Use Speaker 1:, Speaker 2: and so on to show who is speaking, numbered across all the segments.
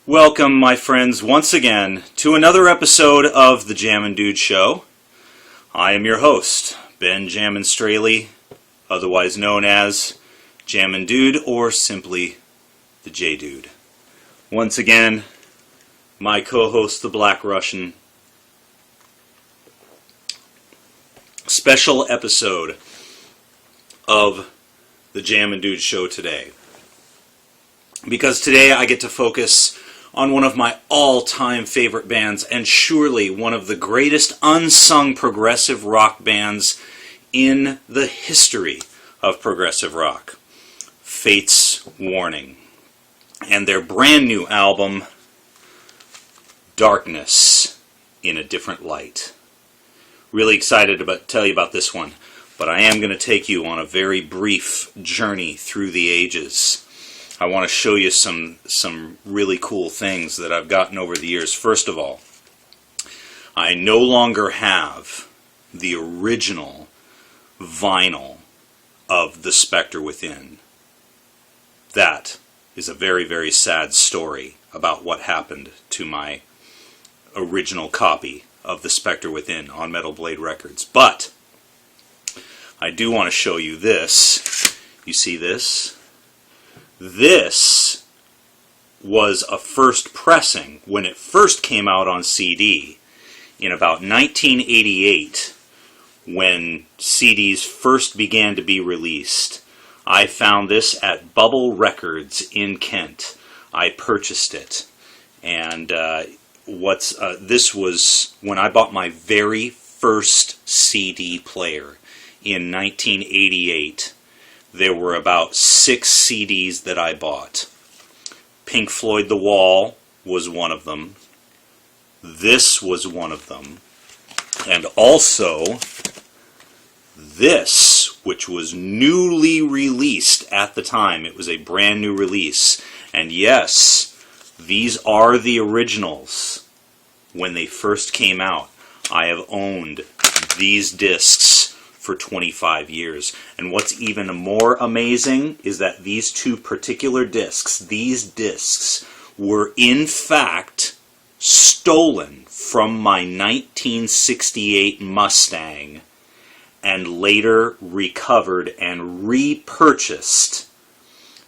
Speaker 1: Welcome, my friends, once again to another episode of the Jammin' Dude Show. I am your host, Ben Jammin' Straley, otherwise known as Jammin' Dude or simply the J Dude. Once again, my co-host, the Black Russian. Special episode of the Jammin' Dude Show today. Because today I get to focus on one of my all-time favorite bands, and surely one of the greatest unsung progressive rock bands in the history of progressive rock, Fate's Warning, and their brand new album, Darkness in a Different Light. Really excited to tell you about this one, but I am going to take you on a very brief journey through the ages. I want to show you some really cool things that I've gotten over the years. First of all, I no longer have the original vinyl of The Spectre Within. That is a very, very sad story about what happened to my original copy of The Spectre Within on Metal Blade Records. But I do want to show you this. You see this? This was a first pressing when it first came out on CD in about 1988, when CDs first began to be released. I found this at Bubble Records in Kent. I purchased it, and this was when I bought my very first CD player in 1988. There were about 6 CDs that I bought. Pink Floyd The Wall was one of them. This was one of them. And also this, which was newly released at the time. It was a brand new release. And yes, these are the originals when they first came out. I have owned these discs for 25 years. And what's even more amazing is that these two particular discs, these discs, were in fact stolen from my 1968 Mustang and later recovered and repurchased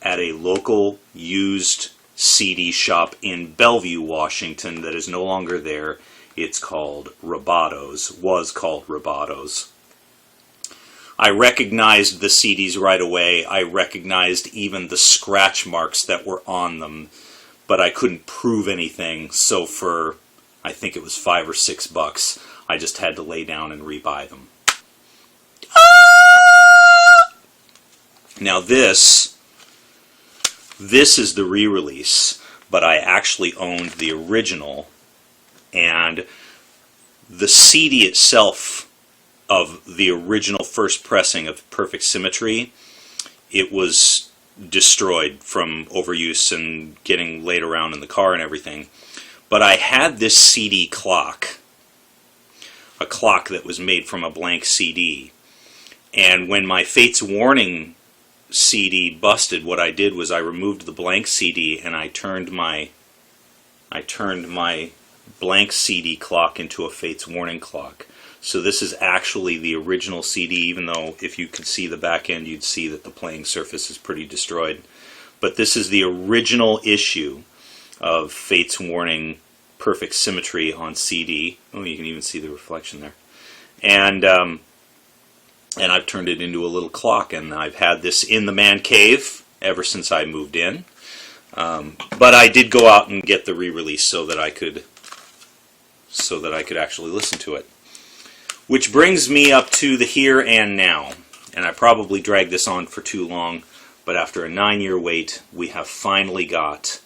Speaker 1: at a local used CD shop in Bellevue, Washington that is no longer there. It's called Roboto's, was called Roboto's. I recognized the CDs right away. I recognized even the scratch marks that were on them, but I couldn't prove anything. So for, I think it was $5 or $6, I just had to lay down and rebuy them. Now this is the re-release, but I actually owned the original, and the CD itself of the original first pressing of Perfect Symmetry, it was destroyed from overuse and getting laid around in the car and everything. But I had this CD clock, a clock that was made from a blank CD. And when my Fate's Warning CD busted, what I did was I removed the blank CD and I turned my blank CD clock into a Fate's Warning clock. So this is actually the original CD, even though if you could see the back end, you'd see that the playing surface is pretty destroyed. But this is the original issue of Fate's Warning Perfect Symmetry on CD. Oh, you can even see the reflection there. And I've turned it into a little clock, and I've had this in the man cave ever since I moved in. But I did go out and get the re-release so that I could actually listen to it. Which brings me up to the here and now. And I probably dragged this on for too long, but after a 9-year wait, we have finally got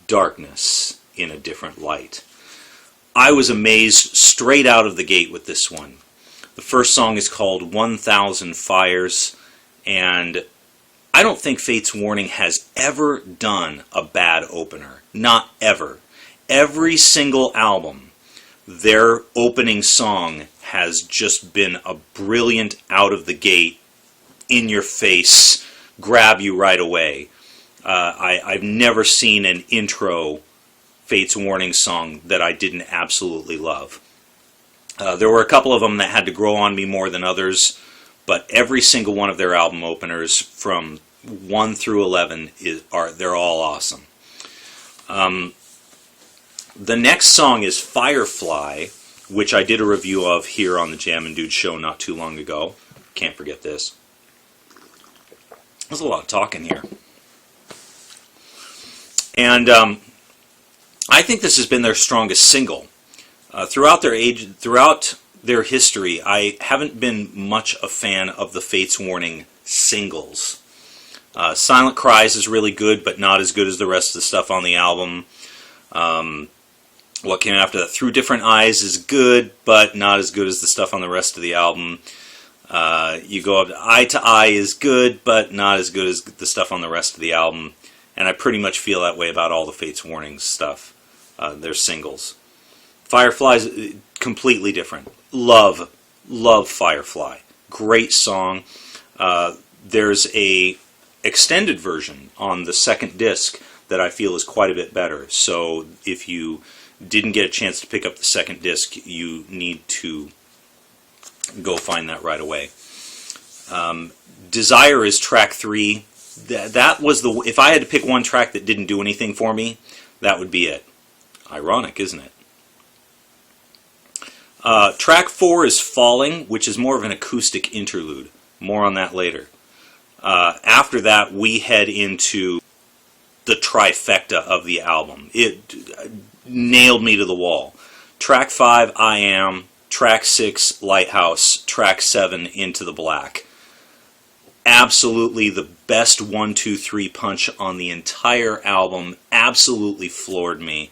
Speaker 1: Darkness in a Different Light. I was amazed straight out of the gate with this one. The first song is called 1000 Fires, and I don't think Fate's Warning has ever done a bad opener. Not ever. Every single album, their opening song has just been a brilliant out of the gate, in your face, grab you right away. I've never seen an intro Fate's Warning song that I didn't absolutely love. There were a couple of them that had to grow on me more than others, but every single one of their album openers from 1 through 11 they're all awesome. The next song is Firefly, which I did a review of here on the Jammin' Dude show not too long ago. Can't forget this. There's a lot of talking here. And I think this has been their strongest single. Throughout their history, I haven't been much a fan of the Fate's Warning singles. Silent Cries is really good, but not as good as the rest of the stuff on the album. What came after that, Through Different Eyes, is good, but not as good as the stuff on the rest of the album. You go up to Eye is good, but not as good as the stuff on the rest of the album. And I pretty much feel that way about all the Fate's Warning stuff. Their singles. Firefly's completely different. Love Firefly. Great song. There's a extended version on the second disc that I feel is quite a bit better. So if you didn't get a chance to pick up the second disc, you need to go find that right away. Desire is track 3. That was if I had to pick one track that didn't do anything for me, that would be it. Ironic, isn't it? Track 4 is Falling, which is more of an acoustic interlude. More on that later. After that, we head into the trifecta of the album. It nailed me to the wall. Track 5, I Am. Track 6, Lighthouse. Track 7, Into the Black. Absolutely the best 1, 2, 3 punch on the entire album. Absolutely floored me.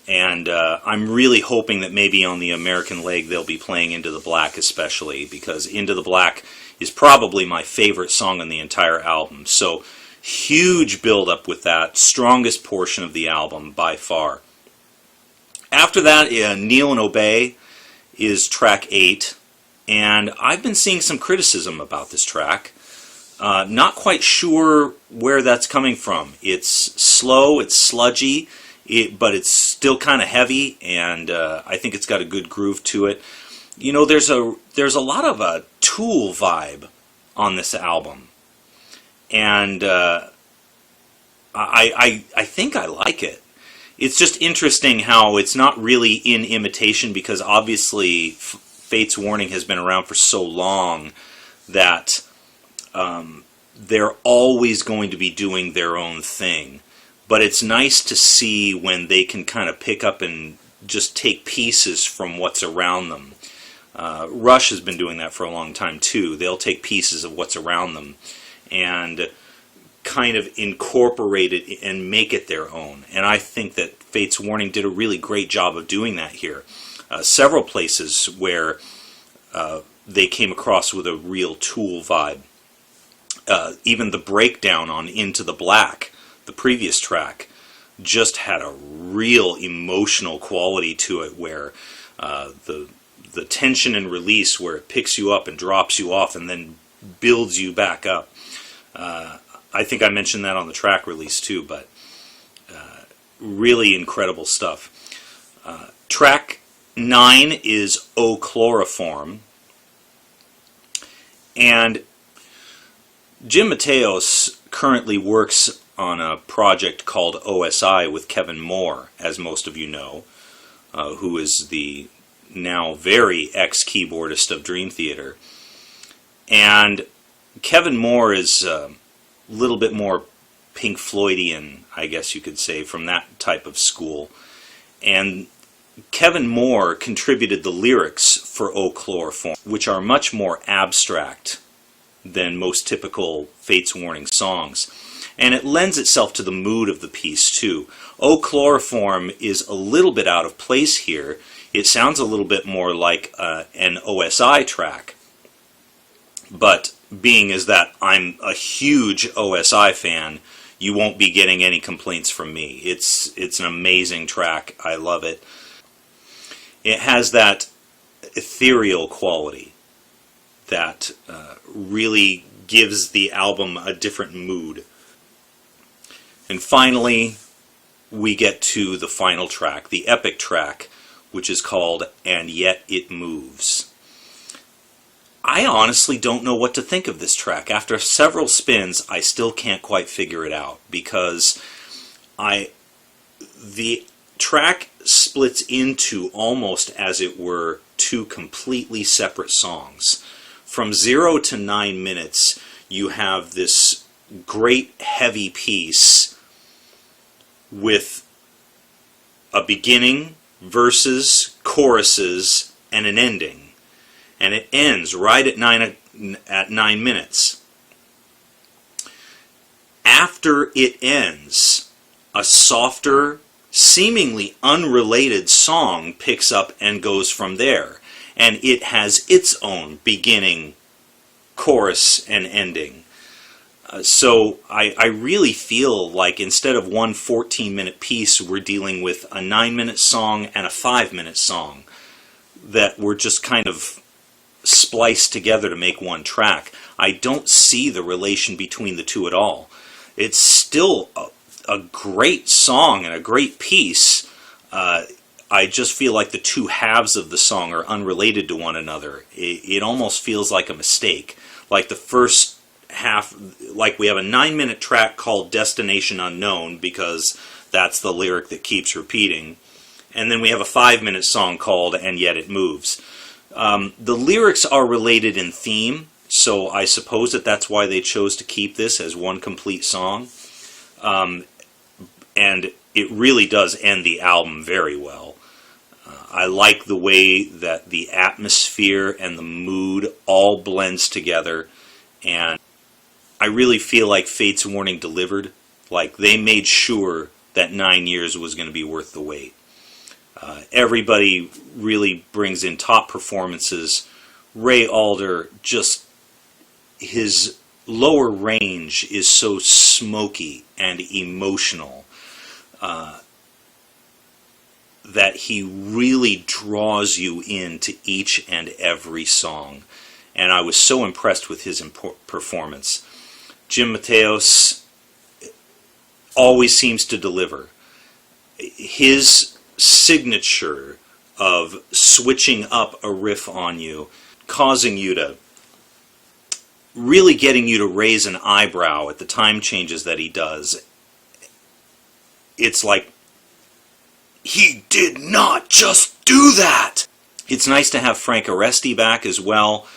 Speaker 1: And I'm really hoping that maybe on the American leg they'll be playing Into the Black especially, because Into the Black is probably my favorite song on the entire album. So huge build-up with that. Strongest portion of the album by far. After that, Kneel and Obey is track 8. And I've been seeing some criticism about this track. Not quite sure where that's coming from. It's slow, it's sludgy, but it's still kind of heavy, and I think it's got a good groove to it. You know, there's a lot of a Tool vibe on this album, and I think I like it. It's just interesting how it's not really in imitation, because obviously Fate's Warning has been around for so long that they're always going to be doing their own thing. But it's nice to see when they can kind of pick up and just take pieces from what's around them. Rush has been doing that for a long time too. They'll take pieces of what's around them and kind of incorporate it and make it their own. And I think that Fate's Warning did a really great job of doing that here. Several places where they came across with a real Tool vibe. Even the breakdown on Into the Black, the previous track, just had a real emotional quality to it, where the tension and release, where it picks you up and drops you off and then builds you back up. I think I mentioned that on the track release too, but really incredible stuff. Track 9 is O Chloroform, and Jim Mateos currently works on a project called OSI with Kevin Moore, as most of you know, who is the now very ex-keyboardist of Dream Theater. And Kevin Moore is a little bit more Pink Floydian, I guess you could say, from that type of school. And Kevin Moore contributed the lyrics for O Chloroform, which are much more abstract than most typical Fate's Warning songs. And it lends itself to the mood of the piece too. O Chloroform is a little bit out of place here. It sounds a little bit more like an OSI track. But being as that I'm a huge OSI fan, you won't be getting any complaints from me. It's an amazing track. I love it. It has that ethereal quality that really gives the album a different mood. And finally, we get to the final track, the epic track, which is called "And Yet It Moves." I honestly don't know what to think of this track. After several spins, I still can't quite figure it out, because the track splits into almost, as it were, two completely separate songs. From 0 to 9 minutes, you have this great heavy piece with a beginning, verses, choruses, and an ending. And it ends right at 9 minutes. After it ends, a softer, seemingly unrelated song picks up and goes from there. And it has its own beginning, chorus, and ending. So I really feel like instead of one 14-minute piece, we're dealing with a 9-minute song and a 5-minute song that were just kind of spliced together to make one track. I don't see the relation between the two at all. It's still a great song and a great piece. I just feel like the two halves of the song are unrelated to one another. It almost feels like a mistake. Like the first half, like we have a 9-minute track called Destination Unknown, because that's the lyric that keeps repeating. And then we have a 5-minute song called And Yet It Moves. The lyrics are related in theme, so I suppose that's why they chose to keep this as one complete song. And it really does end the album very well. I like the way that the atmosphere and the mood all blends together, and I really feel like Fates Warning delivered. Like, they made sure that 9 years was going to be worth the wait. Everybody really brings in top performances. Ray Alder, just his lower range is so smoky and emotional that he really draws you into each and every song. And I was so impressed with his performance. Jim Mateos always seems to deliver. His signature of switching up a riff on you, causing you to, really getting you to raise an eyebrow at the time changes that he does. It's like, he did not just do that! It's nice to have Frank Aresti back as well.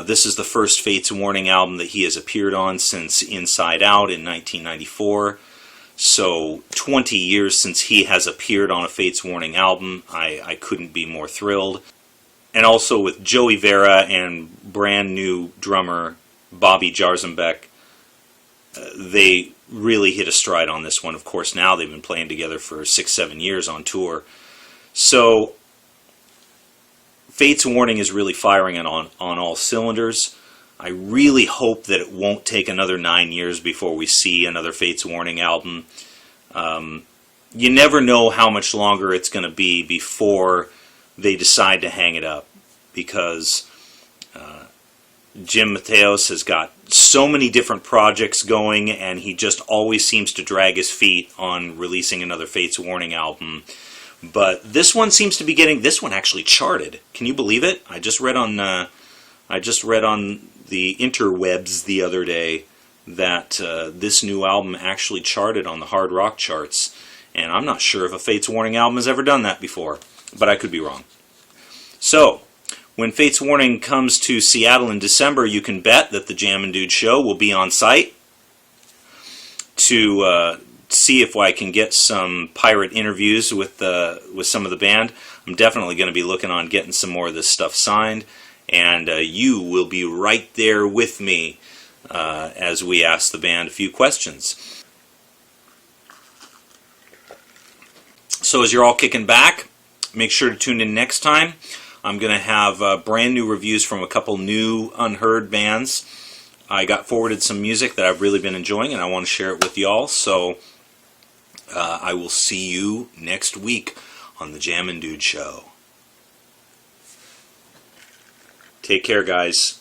Speaker 1: This is the first Fates Warning album that he has appeared on since Inside Out in 1994. So 20 years since he has appeared on a Fates Warning album. I couldn't be more thrilled. And also with Joey Vera and brand new drummer Bobby Jarzenbeck, they really hit a stride on this one. Of course, now they've been playing together for 6-7 years on tour. So Fates Warning is really firing on all cylinders. I really hope that it won't take another 9 years before we see another Fates Warning album. You never know how much longer it's going to be before they decide to hang it up, because Jim Mateos has got so many different projects going, and he just always seems to drag his feet on releasing another Fates Warning album. But this one seems to be getting... This one actually charted. Can you believe it? I just read on the interwebs the other day that this new album actually charted on the hard rock charts. And I'm not sure if a Fates Warning album has ever done that before, but I could be wrong. So, when Fates Warning comes to Seattle in December, you can bet that the Jammin' Dude Show will be on site to see if I can get some pirate interviews with some of the band. I'm definitely going to be looking on getting some more of this stuff signed, and you will be right there with me as we ask the band a few questions. So as you're all kicking back, make sure to tune in next time. I'm going to have brand new reviews from a couple new unheard bands. I got forwarded some music that I've really been enjoying, and I want to share it with y'all. So I will see you next week on the Jammin' Dude Show. Take care, guys.